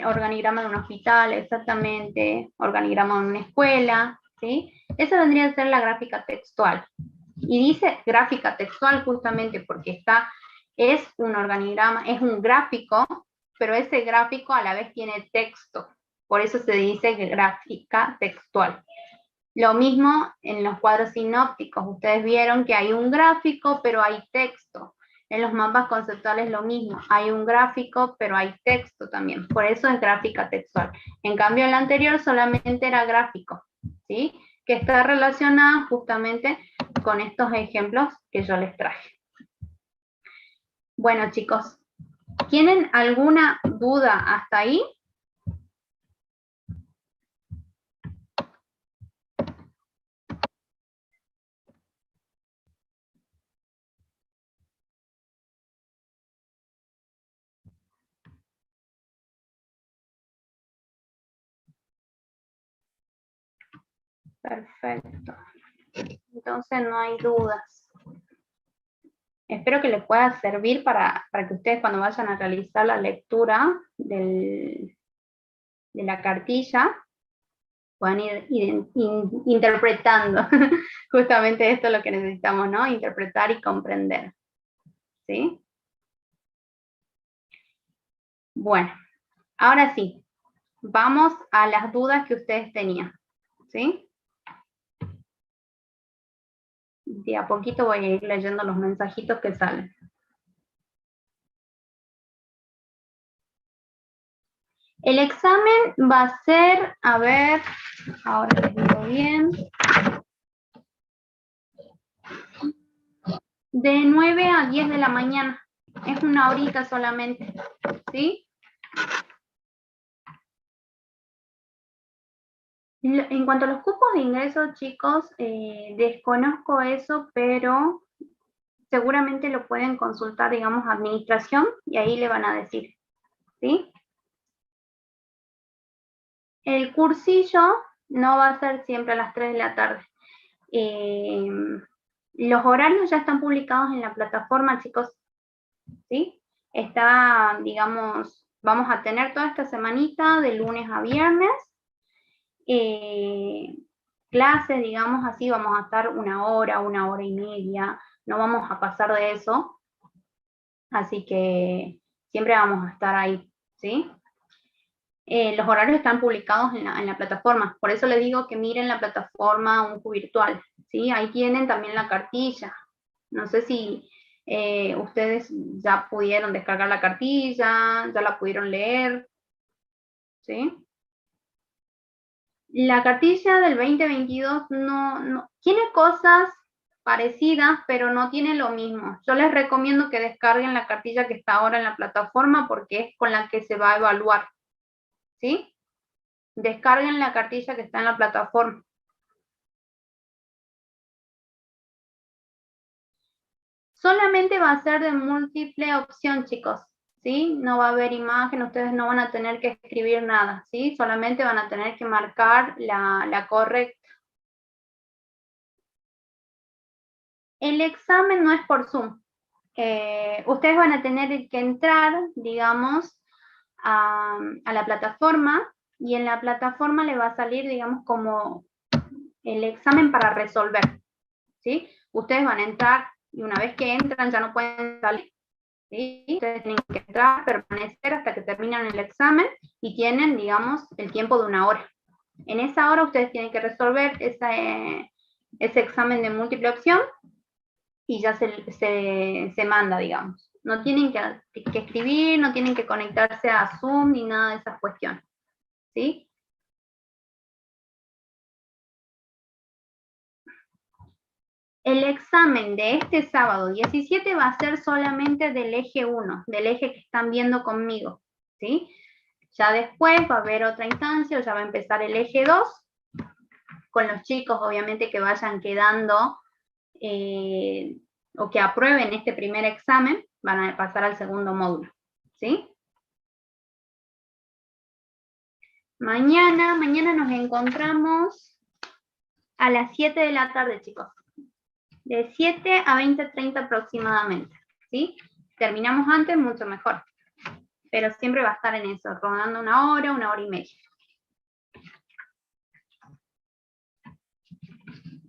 organigrama de un hospital, exactamente, organigrama de una escuela, ¿sí? Esa vendría a ser la gráfica textual. Y dice gráfica textual justamente porque es un organigrama, es un gráfico, pero ese gráfico a la vez tiene texto. Por eso se dice gráfica textual. Lo mismo en los cuadros sinópticos. Ustedes vieron que hay un gráfico, pero hay texto. En los mapas conceptuales lo mismo. Hay un gráfico, pero hay texto también. Por eso es gráfica textual. En cambio, en la anterior solamente era gráfico, ¿sí? Que está relacionada justamente con estos ejemplos que yo les traje. Bueno, chicos, ¿tienen alguna duda hasta ahí? Perfecto. Entonces no hay dudas. Espero que les pueda servir para que ustedes cuando vayan a realizar la lectura de la cartilla puedan ir interpretando. Justamente esto es lo que necesitamos, ¿no? Interpretar y comprender. ¿Sí? Bueno, ahora sí, vamos a las dudas que ustedes tenían. ¿Sí? De a poquito voy a ir leyendo los mensajitos que salen. El examen va a ser, a ver, ahora les digo bien, de 9 a 10 de la mañana. Es una horita solamente, ¿sí? En cuanto a los cupos de ingreso, chicos, desconozco eso, pero seguramente lo pueden consultar, digamos, administración, y ahí le van a decir, ¿sí? El cursillo no va a ser siempre a las 3 de la tarde. Los horarios ya están publicados en la plataforma, chicos, ¿sí? Está, digamos, vamos a tener toda esta semanita de lunes a viernes, clases, digamos así, vamos a estar una hora y media, no vamos a pasar de eso, así que siempre vamos a estar ahí, ¿sí? Los horarios están publicados en la plataforma, por eso les digo que miren la plataforma UNCU Virtual, ¿sí? Ahí tienen también la cartilla. No sé si ustedes ya pudieron descargar la cartilla, ya la pudieron leer, ¿sí? La cartilla del 2022 no tiene cosas parecidas, pero no tiene lo mismo. Yo les recomiendo que descarguen la cartilla que está ahora en la plataforma porque es con la que se va a evaluar, ¿sí? Descarguen la cartilla que está en la plataforma. Solamente va a ser de múltiple opción, chicos, ¿sí? No va a haber imagen, ustedes no van a tener que escribir nada, ¿sí? Solamente van a tener que marcar la correcta. El examen no es por Zoom. Ustedes van a tener que entrar, digamos, a la plataforma, y en la plataforma le va a salir, digamos, como el examen para resolver, ¿sí? Ustedes van a entrar y una vez que entran ya no pueden salir, ¿sí? Ustedes tienen que entrar, permanecer hasta que terminan el examen y tienen, digamos, el tiempo de una hora. En esa hora ustedes tienen que resolver ese examen de múltiple opción y ya se manda, digamos. No tienen que escribir, no tienen que conectarse a Zoom ni nada de esas cuestiones, ¿sí? El examen de este sábado 17 va a ser solamente del eje 1, del eje que están viendo conmigo, ¿sí? Ya después va a haber otra instancia, ya va a empezar el eje 2, con los chicos obviamente que vayan quedando o que aprueben este primer examen, van a pasar al segundo módulo, ¿sí? Mañana nos encontramos a las 7 de la tarde, chicos. De 7 a 20:30 aproximadamente, ¿sí? Terminamos antes, mucho mejor. Pero siempre va a estar en eso, rodando una hora y media.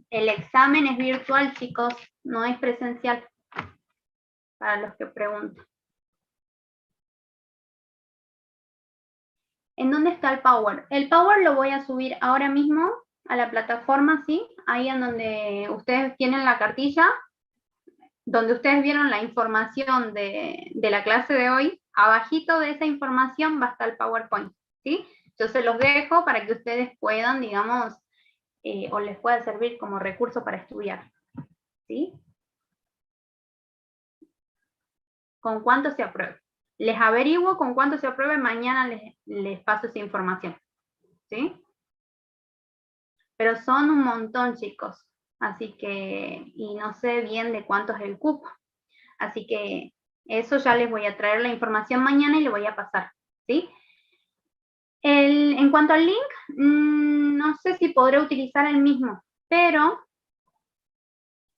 El examen es virtual, chicos, no es presencial, para los que preguntan. ¿En dónde está el Power? El Power lo voy a subir ahora mismo a la plataforma, ¿sí? Ahí en donde ustedes tienen la cartilla, donde ustedes vieron la información de la clase de hoy, abajito de esa información va a estar el PowerPoint, ¿sí? Yo se los dejo para que ustedes puedan, digamos, o les pueda servir como recurso para estudiar, ¿sí? ¿Con cuánto se aprueba? Les averiguo con cuánto se apruebe, mañana les paso esa información, ¿sí? Pero son un montón, chicos, así que, y no sé bien de cuánto es el cupo, así que eso ya les voy a traer la información mañana y le voy a pasar, ¿sí? En cuanto al link, no sé si podré utilizar el mismo, pero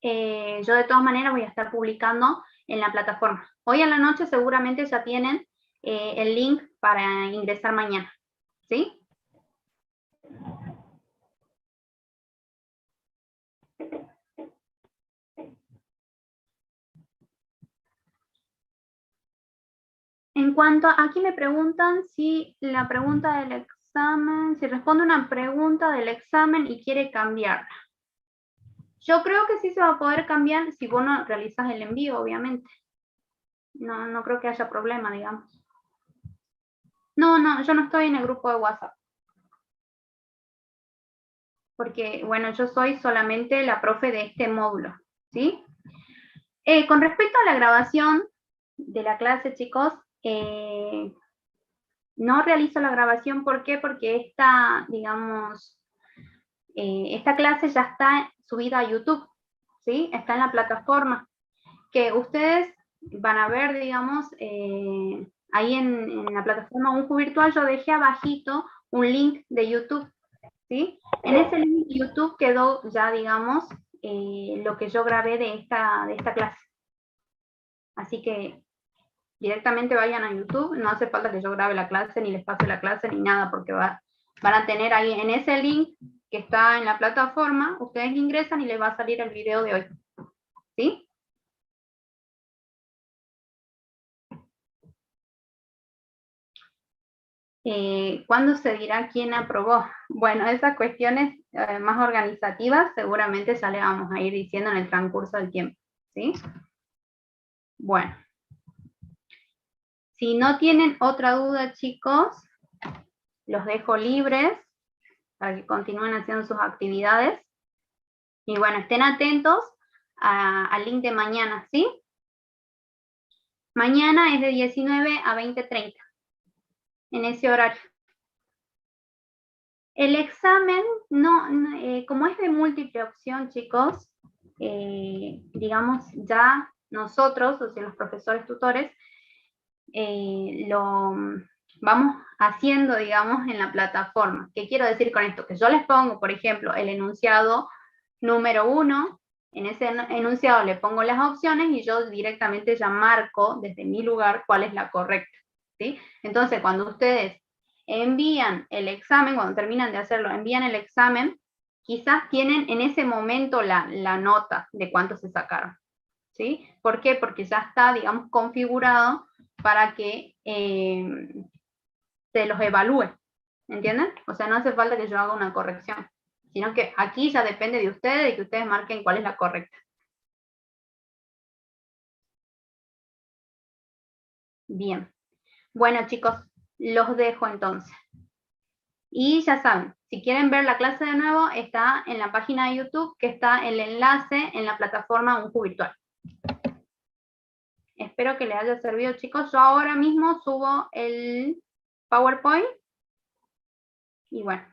yo de todas maneras voy a estar publicando en la plataforma. Hoy a la noche seguramente ya tienen el link para ingresar mañana, ¿sí? En cuanto a, aquí me preguntan si la pregunta del examen, si responde una pregunta del examen y quiere cambiarla. Yo creo que sí se va a poder cambiar si vos no realizas el envío, obviamente. No creo que haya problema, digamos. No, yo no estoy en el grupo de WhatsApp. Porque, bueno, yo soy solamente la profe de este módulo, ¿sí? Con respecto a la grabación de la clase, chicos, no realizo la grabación, ¿por qué? Porque esta, digamos, esta clase ya está subida a YouTube, ¿sí? Está en la plataforma, que ustedes van a ver, digamos, ahí en la plataforma UNJU Virtual yo dejé abajito un link de YouTube, ¿sí? En ese link de YouTube quedó ya, digamos, lo que yo grabé de esta clase. Así que directamente vayan a YouTube, no hace falta que yo grabe la clase, ni les pase la clase, ni nada, porque van a tener ahí en ese link que está en la plataforma, ustedes ingresan y les va a salir el video de hoy, ¿sí? ¿Cuándo se dirá quién aprobó? Bueno, esas cuestiones más organizativas seguramente ya le vamos a ir diciendo en el transcurso del tiempo, ¿sí? Bueno. Si no tienen otra duda, chicos, los dejo libres para que continúen haciendo sus actividades. Y bueno, estén atentos al link de mañana, ¿sí? Mañana es de 19 a 20:30, en ese horario. El examen, como es de múltiple opción, chicos, digamos, ya nosotros, o sea, los profesores tutores, lo vamos haciendo, digamos, en la plataforma. ¿Qué quiero decir con esto? Que yo les pongo, por ejemplo, el enunciado número 1, en ese enunciado le pongo las opciones y yo directamente ya marco desde mi lugar cuál es la correcta, ¿sí? Entonces, cuando ustedes envían el examen, cuando terminan de hacerlo, envían el examen, quizás tienen en ese momento la nota de cuánto se sacaron, ¿sí? ¿Por qué? Porque ya está, digamos, configurado para que se los evalúe, ¿entienden? O sea, no hace falta que yo haga una corrección, sino que aquí ya depende de ustedes y que ustedes marquen cuál es la correcta. Bien. Bueno, chicos, los dejo entonces. Y ya saben, si quieren ver la clase de nuevo, está en la página de YouTube, que está el enlace en la plataforma UNJU Virtual. Espero que les haya servido, chicos. Yo ahora mismo subo el PowerPoint. Y bueno,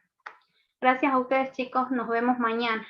gracias a ustedes, chicos. Nos vemos mañana.